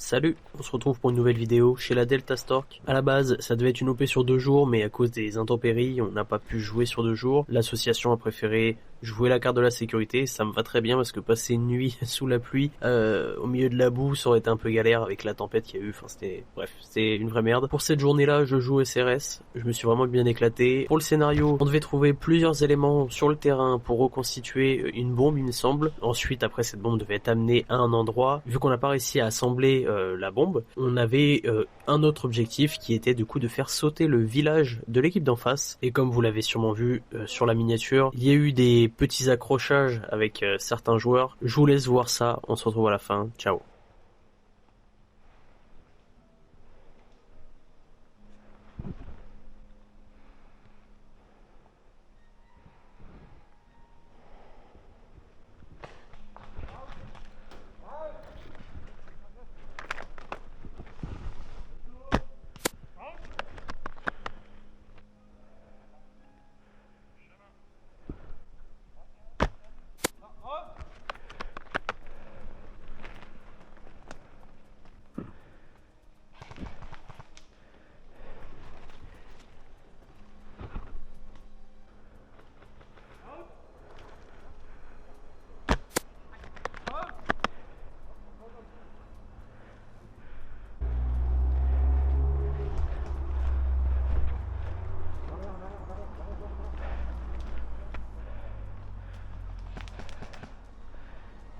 Salut, on se retrouve pour une nouvelle vidéo chez la Delta Stork. À la base, ça devait être une OP sur 2 jours, mais à cause des intempéries, on n'a pas pu jouer sur 2 jours. L'association a préféré jouer la carte de la sécurité, ça me va très bien parce que passer une nuit sous la pluie, au milieu de la boue, ça aurait été un peu galère avec la tempête qu'il y a eu, enfin c'était une vraie merde. Pour cette journée-là, je joue SRS, je me suis vraiment bien éclaté. Pour le scénario, on devait trouver plusieurs éléments sur le terrain pour reconstituer une bombe, il me semble. Ensuite, après, cette bombe devait être amenée à un endroit. Vu qu'on n'a pas réussi à assembler la bombe, on avait un autre objectif qui était du coup de faire sauter le village de l'équipe d'en face. Et comme vous l'avez sûrement vu sur la miniature, il y a eu des petits accrochages avec certains joueurs. Je vous laisse voir ça, on se retrouve à la fin, ciao.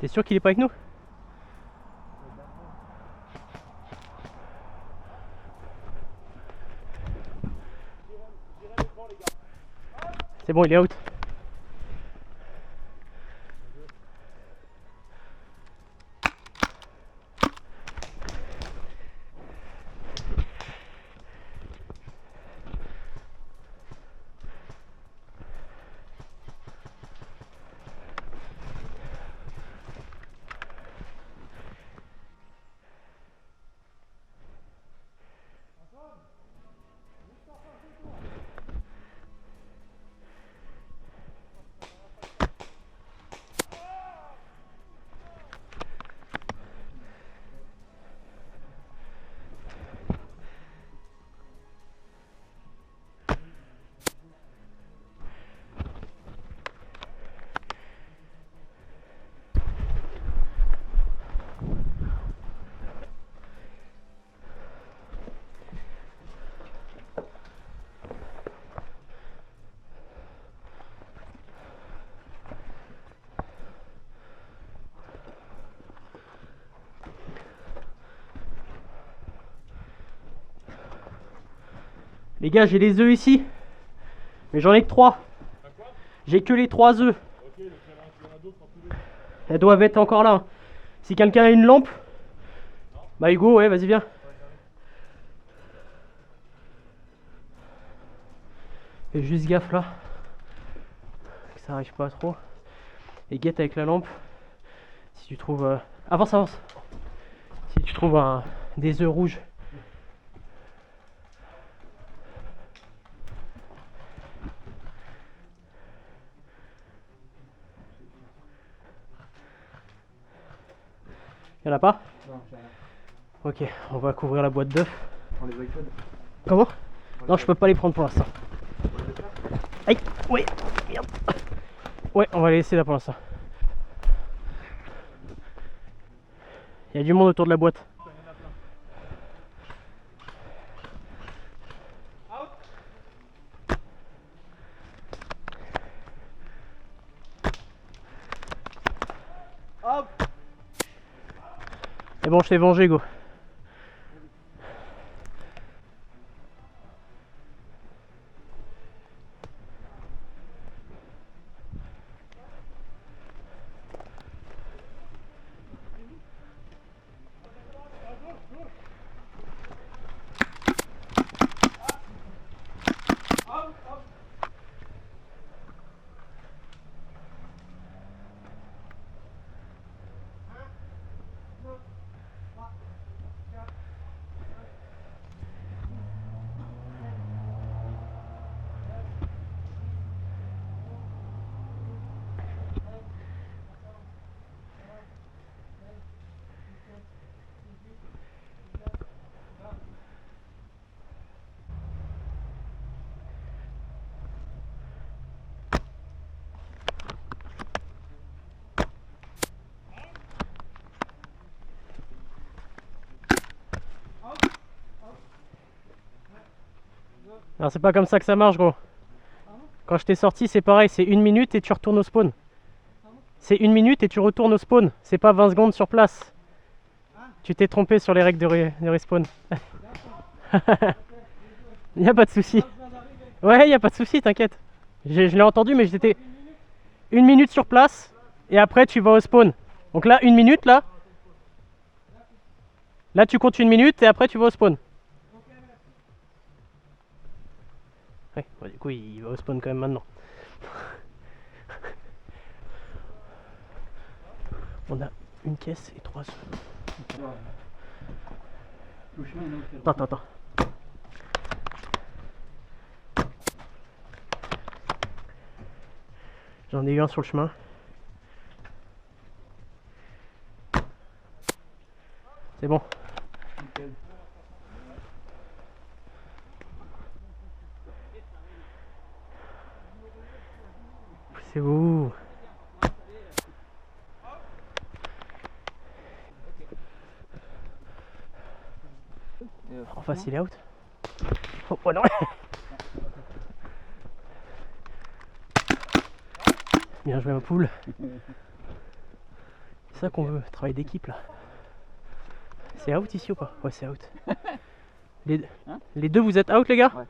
T'es sûr qu'il est pas avec nous? C'est bon, il est out. Les gars, j'ai les œufs ici. Mais j'en ai que 3. J'ai que les 3 œufs. Elles doivent être encore là. Si quelqu'un a une lampe, bah Hugo, ouais, vas-y, viens. Fais juste gaffe là. Que ça arrive pas trop. Et guette avec la lampe. Si tu trouves. Avance, avance. Si tu trouves des œufs rouges. Y'en a pas? Non, j'ai rien. Ok, on va couvrir la boîte d'œufs. On les iPods. Comment? Non, je peux pas les prendre pour l'instant. On les faire. Aïe, ouais, merde. Ouais, on va les laisser là pour l'instant. Il y a du monde autour de la boîte. C'est bon, je t'ai vengé, go. Non, c'est pas comme ça que ça marche, gros. Quand je t'ai sorti, c'est pareil, c'est 1 minute et tu retournes au spawn. C'est 1 minute et tu retournes au spawn. C'est pas 20 secondes sur place. Tu t'es trompé sur les règles de respawn. Y a pas de souci. Ouais, y a pas de souci, t'inquiète. Je l'ai entendu, mais j'étais 1 minute sur place et après tu vas au spawn. Donc là, 1 minute là. Là, tu comptes 1 minute et après tu vas au spawn. Ouais, bon, du coup, il va au spawn quand même maintenant. On a une caisse et 3 œufs. Le chemin, il est où? Attends. J'en ai eu un sur le chemin. C'est bon. Nickel. C'est où? En face, il est out. Oh non. Bien joué ma poule. C'est ça qu'on veut, travail d'équipe là. C'est out ici ou pas? Ouais, c'est out. Les deux, vous êtes out les gars? Ouais.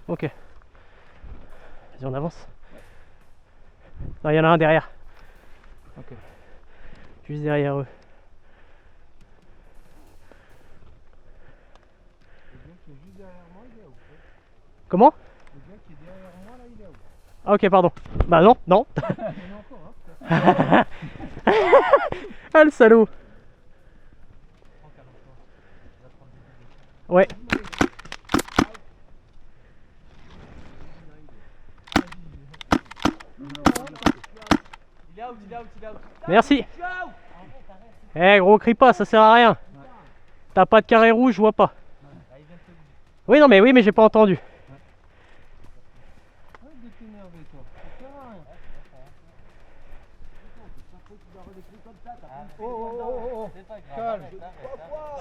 Ok. Vas-y, on avance. Non, il y en a un derrière. Ok. Juste derrière eux. Le gars qui est juste derrière moi, il est où? Comment? Le gars qui est derrière moi, là, il est où? Ah ok, pardon. Bah non. Il y en a encore, hein? Ah le salaud. Ouais. Merci. Eh gros, crie pas, ça sert à rien. T'as pas de carré rouge, je vois pas. Oui, non, mais j'ai pas entendu. Arrête de t'énerver, toi. Ça sert à rien. Oh. Calme.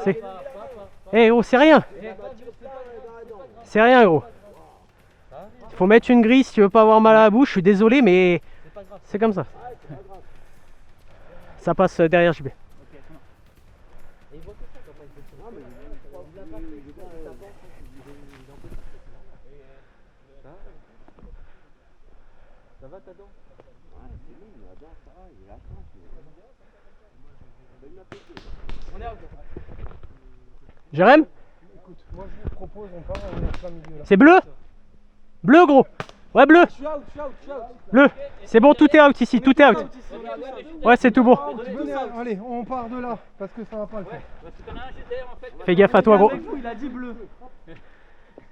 C'est. Eh gros, c'est rien. C'est rien, gros. Faut mettre une grille si tu veux pas avoir mal à la bouche. Je suis désolé, mais c'est comme ça. Ça passe derrière JB. Ça va ta dent? Ouais, c'est bon, la dent, ça va, il est là. Jérém, Écoute, moi je vous propose, on part, on est en plein milieu là. c'est bleu? Bleu, gros. Ouais, bleu. Je suis out. Bleu. C'est bon, tout est out ici, tout est out. Ouais, c'est tout bon. Venez, allez, on part de là, parce que ça va pas le faire. Fais gaffe à toi, gros. Il a dit bleu.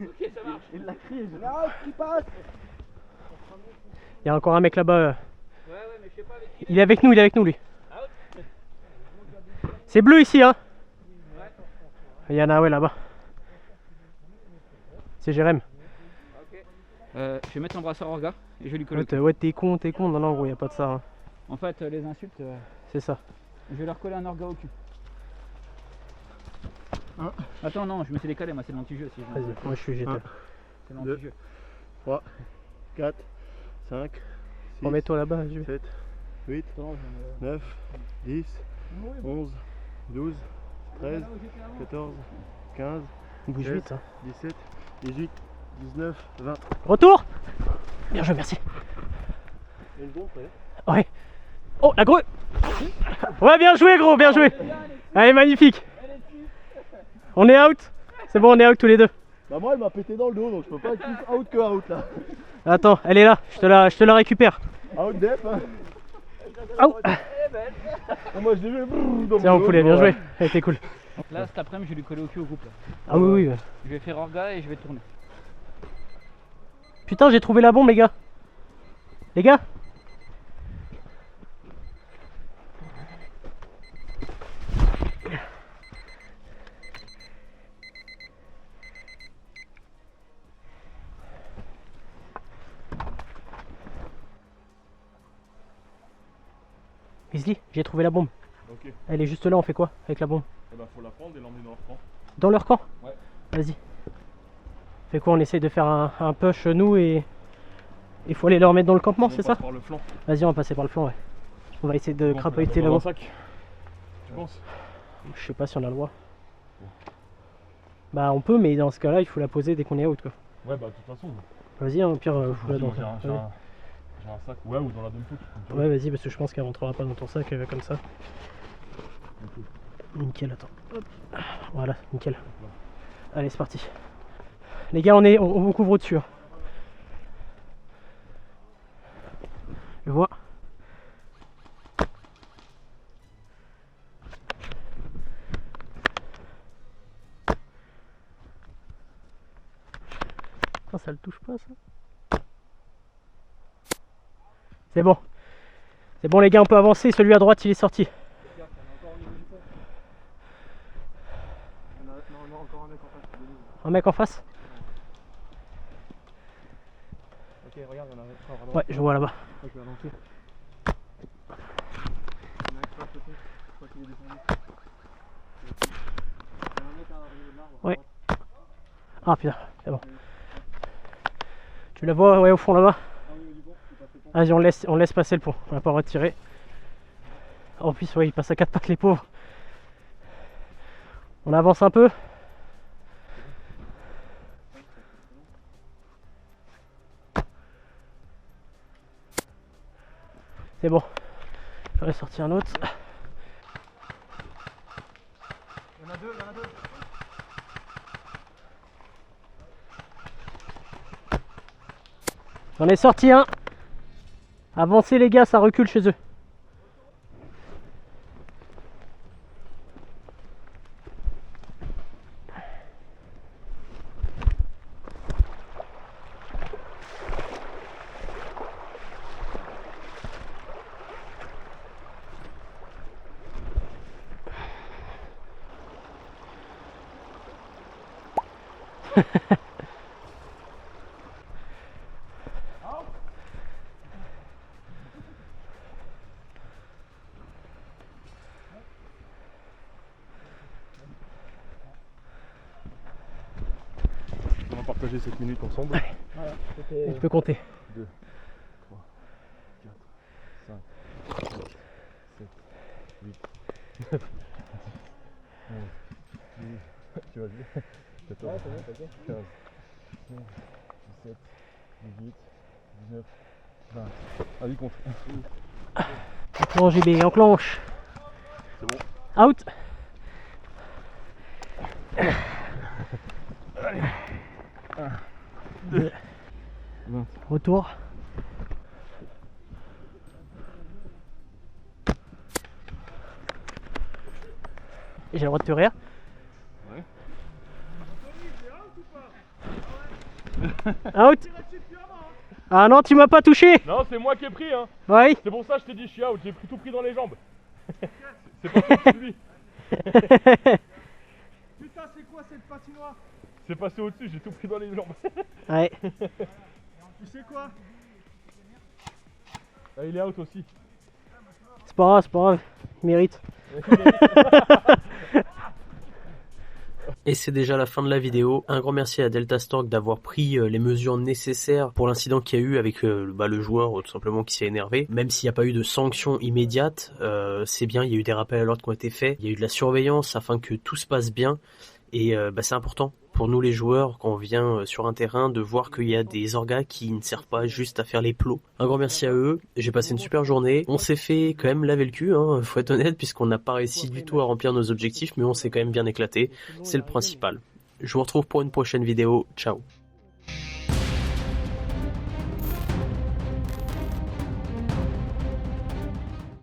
Ok, ça marche. Il l'a crié. Là, qui passe. Il y a encore un mec là-bas. Il est avec nous, lui. C'est bleu ici, hein. Il y en a, ouais, là-bas. C'est Jérém. Je vais mettre un brassard orga et je vais lui coller. Ouais, t'es con. Non, non, gros, y a pas de ça. Hein. En fait, les insultes, C'est ça. je vais leur coller un orga au cul. Hein? Attends, non, je me suis décalé, moi c'est l'anti-jeu. Si Vas-y, moi je suis GTA. c'est l'anti-jeu. 3, 4, 5, 6, Remets-toi là-bas, je vais. 7, 8, 9, 10, 11, 12, 13, 14, 15, Bouge 16, vite. Hein. 17, 18, 19, 20. Retour. Bien joué, merci. Il y a une bombe, frère. Ouais. Oh, la gros. Ouais, bien joué, gros, bien joué. Allez, magnifique. On est out. C'est bon, on est out tous les deux. Bah moi elle m'a pété dans le dos donc je peux pas être plus out que out là. Attends, elle est là. Je te la récupère. Out def hein. Out. Et moi je l'ai vu dans Tiens, le mon dos, poulet, bien ouais. joué. Elle était cool. Donc là, cet après-midi, je vais lui coller au cul au groupe. Là. Ah oui. Je vais faire orga et je vais tourner. Putain, j'ai trouvé la bombe, les gars. Les gars. Weasley, j'ai trouvé la bombe. Ok, Elle est juste là, on fait quoi avec la bombe? et bah faut la prendre et l'emmener dans le camp. Dans leur camp? Ouais. Vas-y. fait quoi? On essaye de faire un push nous et il faut aller leur mettre dans le campement, c'est ça? Par le flanc. Vas-y, on va passer par le flanc, ouais. On va essayer de Bon, crapahuter dans là-haut. un sac. Tu penses? Je sais pas si on a le droit. Bah on peut, mais dans ce cas-là, il faut la poser dès qu'on est out quoi. Ouais, bah de toute façon. Vas-y, hein, au pire, fous-la dans. J'ai un sac, ouais, ou dans la dump. Ouais, vas-y, parce que je pense qu'elle rentrera pas dans ton sac comme ça. Nickel, attends. Hop. Voilà, nickel. Allez, c'est parti. Les gars, on vous couvre au-dessus. Hein. Je vois. Oh, ça le touche pas ça. C'est bon. C'est bon les gars, on peut avancer. Celui à droite, il est sorti. Un mec en face? Ok, regarde, il y en a encore à droite. Ouais, je vois là-bas. Je vais avancer. Ouais. Ah putain, c'est bon. Tu la vois, ouais, au fond là-bas? Vas-y, on laisse passer le pont. On n'a pas le droit de tirer. En plus, ouais, il passe à 4 pattes les pauvres. On avance un peu. C'est bon. J'en ai sorti un autre. Il y en a deux, il y en a deux. J'en ai sorti un. Avancez les gars, ça recule chez eux. On va partager cette minute ensemble. Tu peux compter. 2, 3, 4, 5, 6, 7, 8, 9, 10, 11, 12, tu vas jouer 14, 15, 16, 17, 18, 19, 20. Allez, compte. Enclenche JB, enclenche. C'est bon. Out. Allez. 2. 20. Retour. J'ai le droit de te rire. Ouais. Out. Ah non, tu m'as pas touché. Non, c'est moi qui ai pris, hein. Oui. C'est pour ça que je t'ai dit je suis out, j'ai tout pris dans les jambes. C'est pas tout de lui. Putain, c'est quoi cette patinoire? C'est passé au-dessus, j'ai tout pris dans les jambes. Ouais. Tu sais quoi? Ah, il est out aussi. C'est pas grave, il mérite. Et c'est déjà la fin de la vidéo. Un grand merci à Delta Stork d'avoir pris les mesures nécessaires pour l'incident qu'il y a eu avec le joueur tout simplement qui s'est énervé. Même s'il n'y a pas eu de sanctions immédiates, c'est bien, il y a eu des rappels à l'ordre qui ont été faits, il y a eu de la surveillance afin que tout se passe bien. Et c'est important pour nous les joueurs quand on vient sur un terrain de voir qu'il y a des orgas qui ne servent pas juste à faire les plots. Un grand merci à eux, j'ai passé une super journée. On s'est fait quand même laver le cul, hein, faut être honnête, puisqu'on n'a pas réussi du tout à remplir nos objectifs, mais on s'est quand même bien éclaté, c'est le principal. Je vous retrouve pour une prochaine vidéo, ciao.